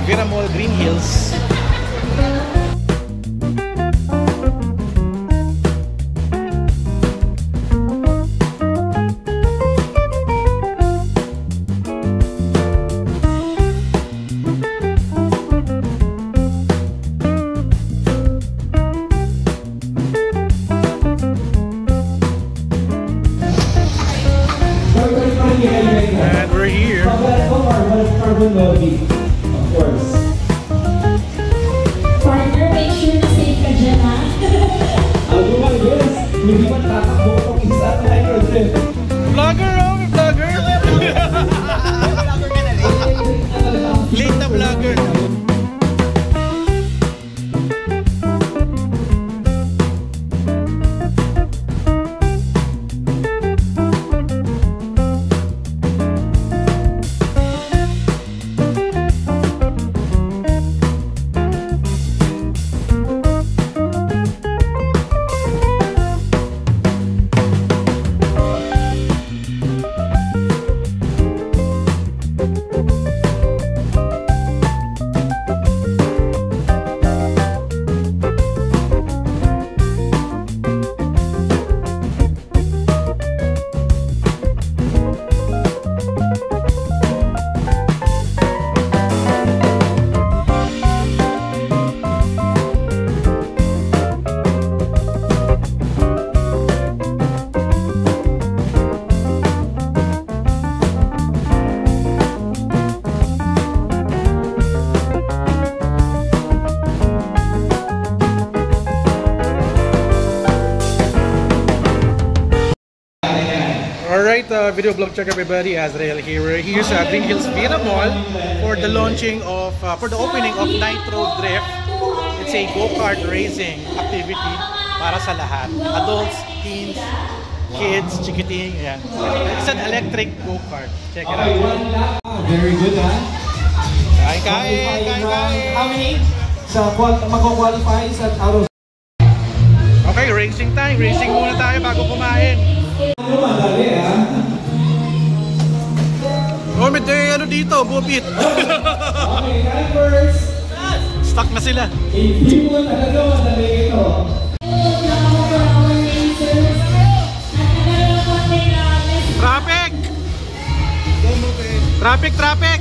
Vera Mall, Green Hills. And we're here. Of course. Partner, make sure na safe ka dyan, ha? Ako nga, yes. Hindi man tatakbo kung isa na Nitro Drift. Vlogger, oh! Vlogger! Vlogger ka na rin. Late na vlogger. Alright, video blog check everybody, Azrael here. We're here sa Green Hills Vera Mall for the launching of, for the opening of Nitro Drift. It's a go-kart racing activity para sa lahat. Adults, teens, kids, chikiting, yan. It's an electric go-kart. Check it out. Very good, ha? Kain! How many? Sa mag-qualify sa out of... Okay, racing time. Racing muna tayo bago kumain. Madali, ha? Oh, may ano dito, bubit. Okay, time first. Stuck na sila. Hindi mo talaga madali ito. Traffic! Traffic, traffic!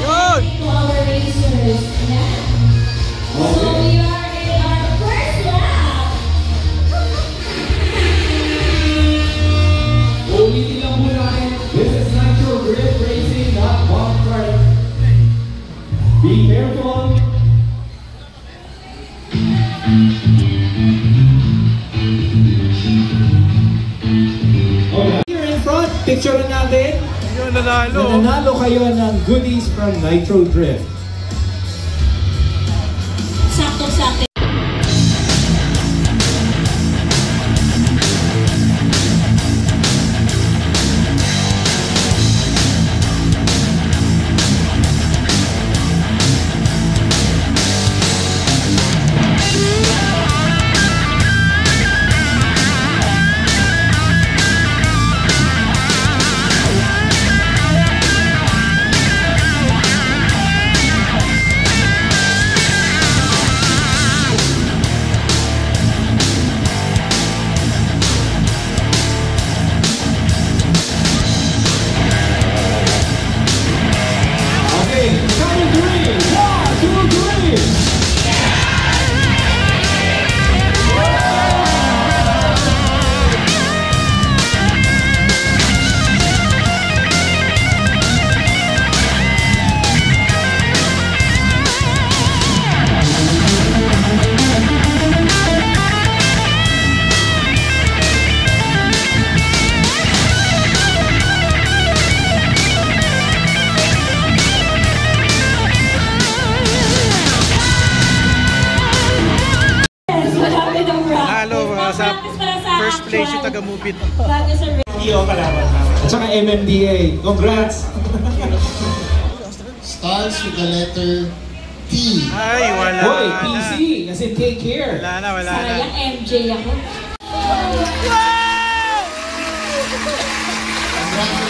Yun! So we are in our first lap. Ulitin lang muna kayo. This is Nitro Drift Racing, not walk kart. Be careful. Okay. Here in front, picture natin. Yun, nanalo. Nanalo kayo ng goodies from Nitro Drift. Sakto-sakto. sa first place yung taga-Mubit. Iyo kalaban. At saka MMDA. Congrats! Starts with the letter T. Ay, wala Boy, na. PC. Kasi take care. Wala na, wala na. Sayang MJ ako.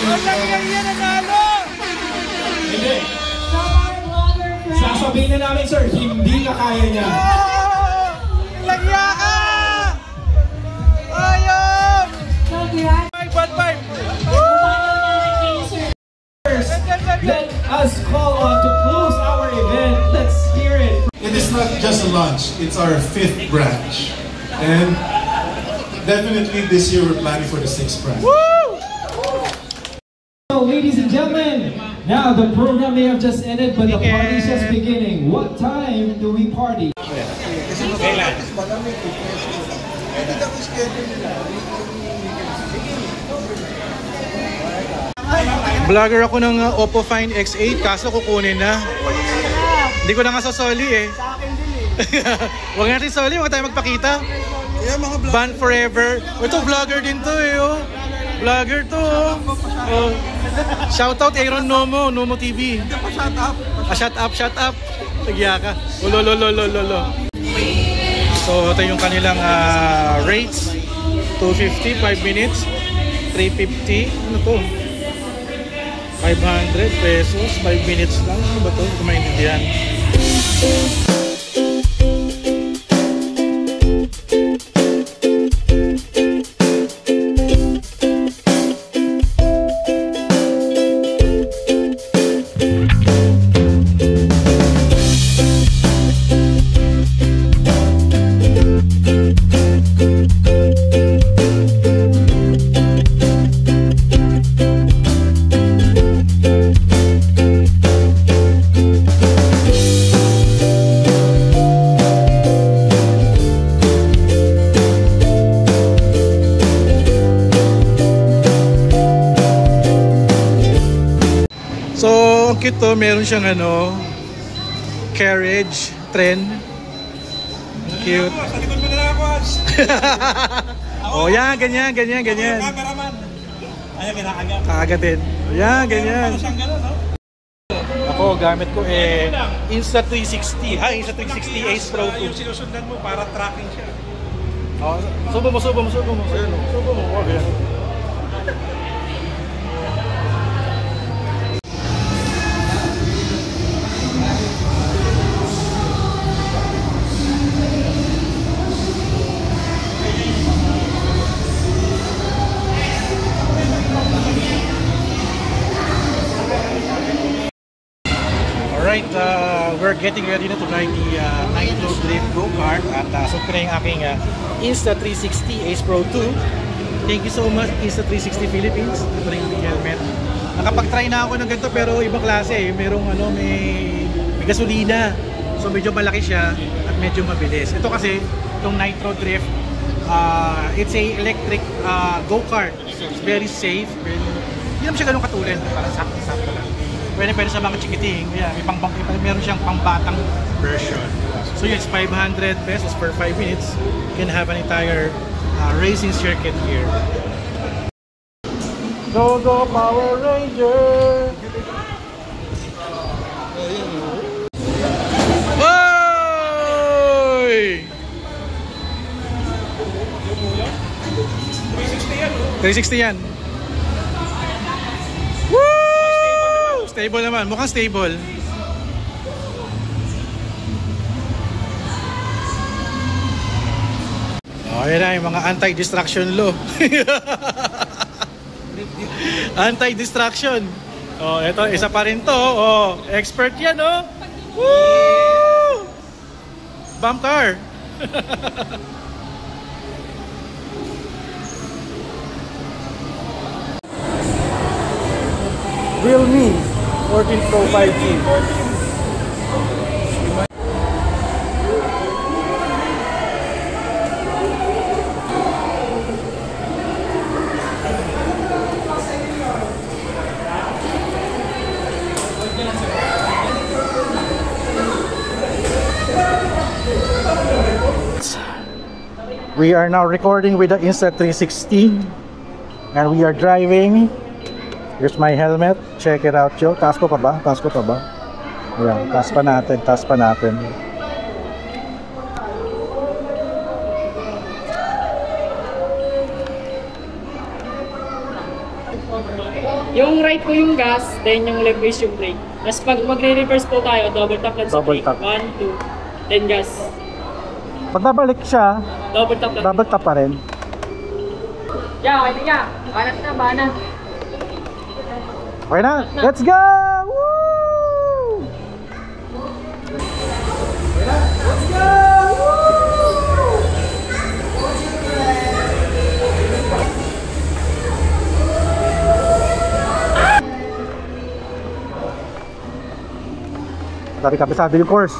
Walang yan nanalo! Hindi. Sasabihin na namin, sir, hindi na kaya niya. Lagya ka! Ayaw! Five. Let us call on to close our event. Let's hear it. It is not just a launch, it's our 5th branch. And definitely this year we're planning for the 6th branch. So, ladies and gentlemen, now the program may have just ended, but the party is just beginning. What time do we party? Vlogger ako ng Oppo Find X8 kaso kukunin na. Hindi ko na nga sasoli eh. Sa akin din eh. Huwag natin soli, huwag tayo magpakita. Ban forever. Ito vlogger din to eh. Oh. Vlogger to. Oh. Shoutout Aaron Nomo TV. Shut up. Tagya ka. Lolo. So ito yung kanilang rates. 250, 5 minutes. 350. Ano to? 500 pesos, 5 minutes lang. Ano ba ito? Hindi ko maintindihan. Cute to, meron siyang carriage, train. Cute. Sa likod mo na lang ako. Oh, yan, ganyan. Cameraman. Ayaw, kinakagat. Kakagatin. Yan, ganyan. Paano siyang gano'n, no? Ako, gamit ko Insta360. Insta360 Ace Pro 2. Yung sinusundan mo para tracking siya. Oh, subo mo. Subo mo. Wag yan. Alright, we're getting ready na to ride the Nitro Drift Go-Kart at suot ko na yung aking Insta360 Ace Pro 2. Thank you so much Insta360 Philippines. Ito rin yung helmet. Nakapag-try na ako ng ganito pero ibang klase eh. Merong may gasolina. So medyo malaki siya at medyo mabilis. Ito kasi, itong Nitro Drift, it's a electric go-kart. So it's very safe. Hindi naman siya ganun katulad. Parang sakto lang. Pwede sa mga chikiting. Yeah, meron siyang pambatang version. So it's 500 pesos per 5 minutes. You can have an entire racing circuit here. Go Power Ranger! Hoy! 360 yan. Stable naman, mukhang stable. Oh, yan na yung mga anti-distraction law. Anti-distraction. Oh, ito, isa pa rin to. Oh, expert yan, oh. Woo! Bump car. Realme 14 Pro 5G. We are now recording with the Insta360 and we are driving. Here's my helmet. Check it out, Joe. Taas ko pa ba? Ayan, taas pa natin. Yung right ko yung gas, then yung left is yung brake. Tapos pag magre-reverse po tayo, double tap lang sa Double brake. tap. 1, 2, then gas. Pag babalik siya, Double tap lang. double tap pa rin. Yeah, okay na. Banat na, banat. Okay na, let's go! Woo! Let's go! Tapi kabisado yung course.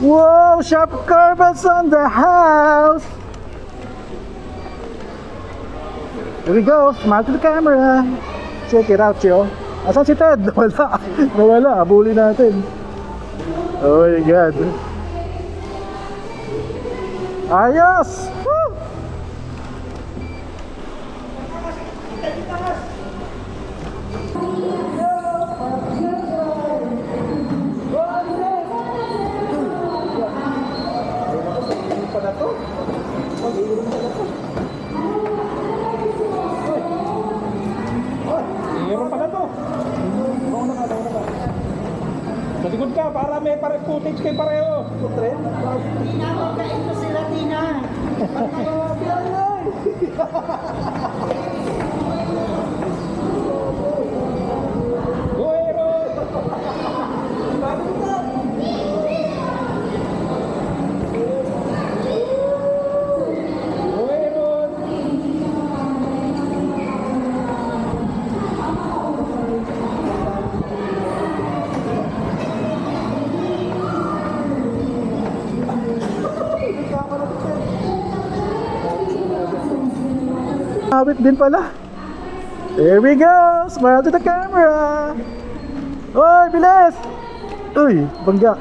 Whoa, sharp curves on the house. Here we go, smile to the camera. Check it out, yo. Asan si Ted? Nawala. Nawala, abuli natin. Oh my God. Ayos! Woo! Meron pala to. Sa likod ka para may footage kayo pareho. Pinapakain ko sila, Tina. Guero! Guero! Awit din pala. There we go! Smile to the camera! Oy, bilis! Uy, bangga.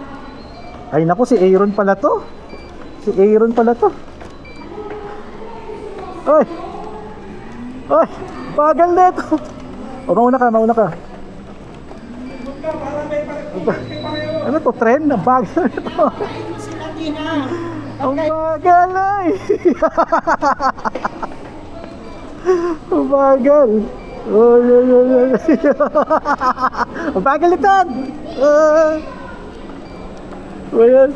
Ay naku, si Aaron pala to. Si Aaron pala to. Oy! Oy! Bagal na ito! O, mauna ka, mauna ka. Ano to, trend? Ang bagal ito. Pinapakain ko sila, Tina. Ang bagal ay! Ang bagal! Oy, oy, oy, oy. Ang bagal ito! Ayan.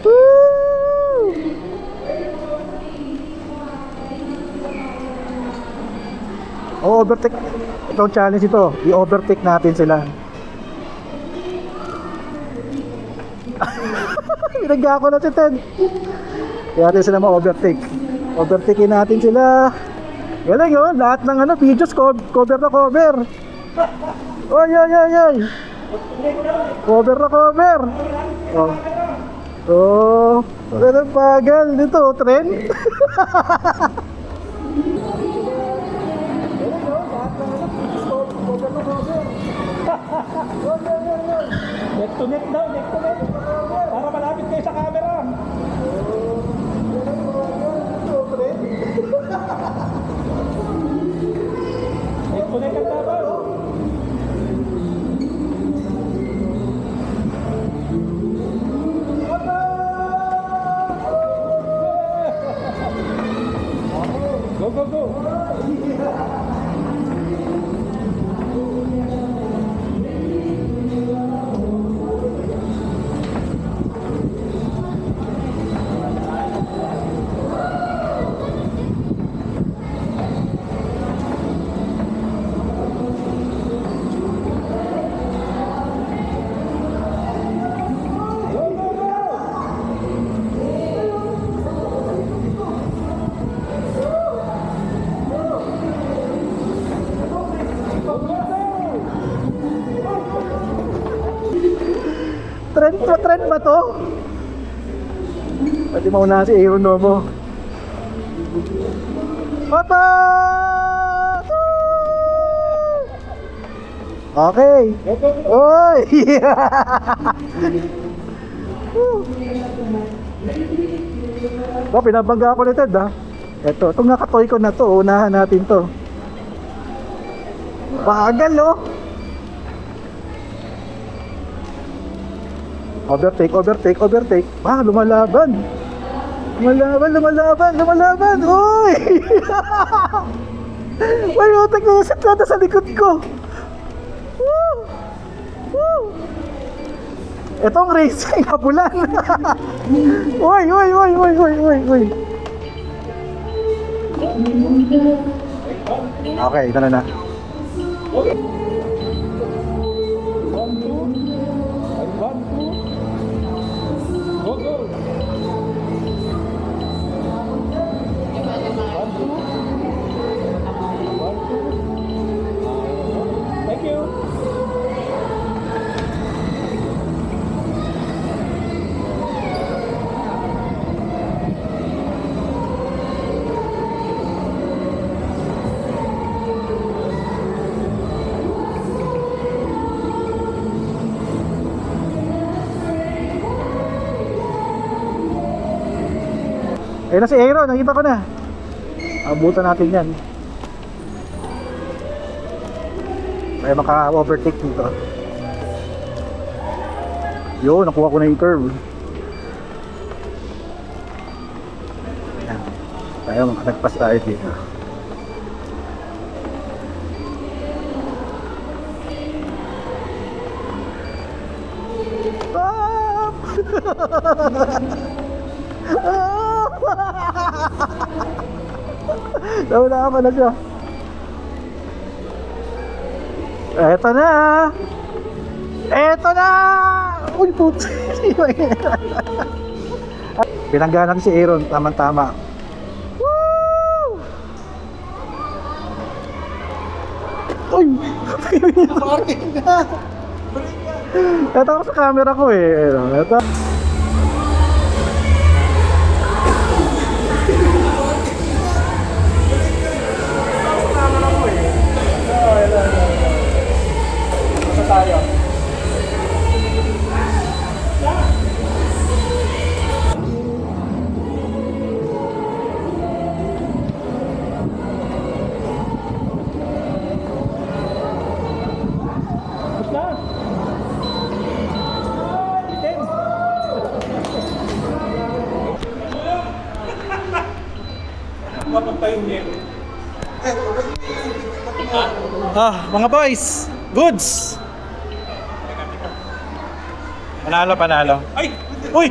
Woo! Oh, overtake. Itong challenge ito. I-overtake natin sila. Binagya ko na si Ted. Kaya natin sila ma-overtake. Overtakein natin sila. Galing yun. Lahat ng videos cover na cover. Oy, oy, oy, oy. Cover na cover. Oh. Oh. Ganang bagal dito. Trend. Neck to neck daw, neck to neck. Para malapit kayo sa camera. Neck to neck ang dapat. Go, go, go. Trend ba to? Pwede maunahan si Aaron Nomo. Papa! Okay. Oy! Pinabangga ako ni Ted ha. Itong nakatoy ko na to, unahan natin to. Bagal oh. Overtake. Lumalaban. Uy! May utak na usap nata sa likod ko. Itong racing habulan. Uy. Okay, ito na. Ayun na si Aaron, nakita ko na. Abutan natin yan. Kaya maka-overtake dito. Yo, nakuha ko na yung curve. Ayan. Kaya makatagpas tayo dito. Nawala ka na siya. Eto na! Uy, puti. Pinangganan si Aaron, tamang-tama. Woo! Uy! Parking na! Eto ako sa camera ko eh. Eto. Tayo. Mga boys, goods. Panalo. Ay! Uy!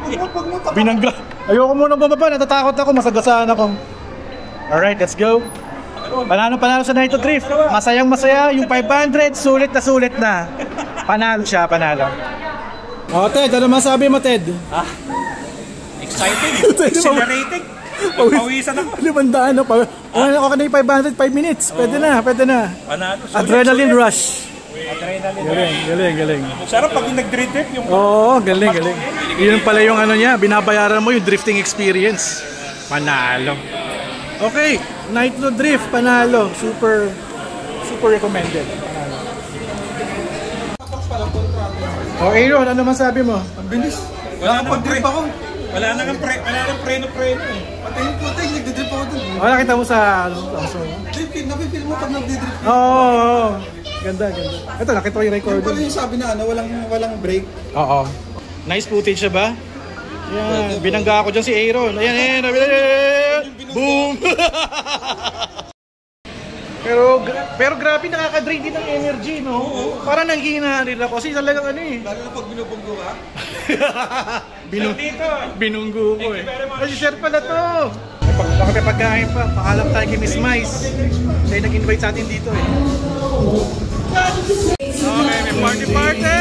Binangga. Ayoko munang bumaba, natatakot ako, masagasaan ako. Alright, let's go. Panalo sa Nitro Drift. Masayang masaya, yung 500, sulit na. Panalo siya. Oh, Ted, ano masabi mo, Ted? Exciting. Exhilarating. Pawisan ako. 500 na pa. Okay na yung 500, 5 minutes. Pwede na. Panalo. Adrenaline rush. Galing. Sarap pag nag-drift yung... Oo, galing. Yun pala yung ano niya, binabayaran mo yung drifting experience. Panalo. Okay, Nitro Drift, panalo. Super recommended. Panalo. Aaron, ano masabi mo? Ang bilis. Wala nang pag-drift ako. Wala nang preno eh. Patayin po tayo, nagdidrip ako dun. Nakita mo sa... Napipil mo pag nagdidrip. Oo. Ganda. Ito, nakita ko yung record. Yung pala yung sabi na walang break. Oo. Nice footage siya ba? Yan. Binangga ako dyan si Aaron. Ayan. Boom! pero grabe, nakaka-drain din ng energy, no? Parang nanghihina rin ako. Kasi talagang ano eh. Lalo na pag binubunggo ka. Binunggo ko eh. Kasi sir pala to. Baka may pagkain pa. Paalam tayo kay Miss Mice. Siya nag-invite sa atin dito eh. Okay, may party!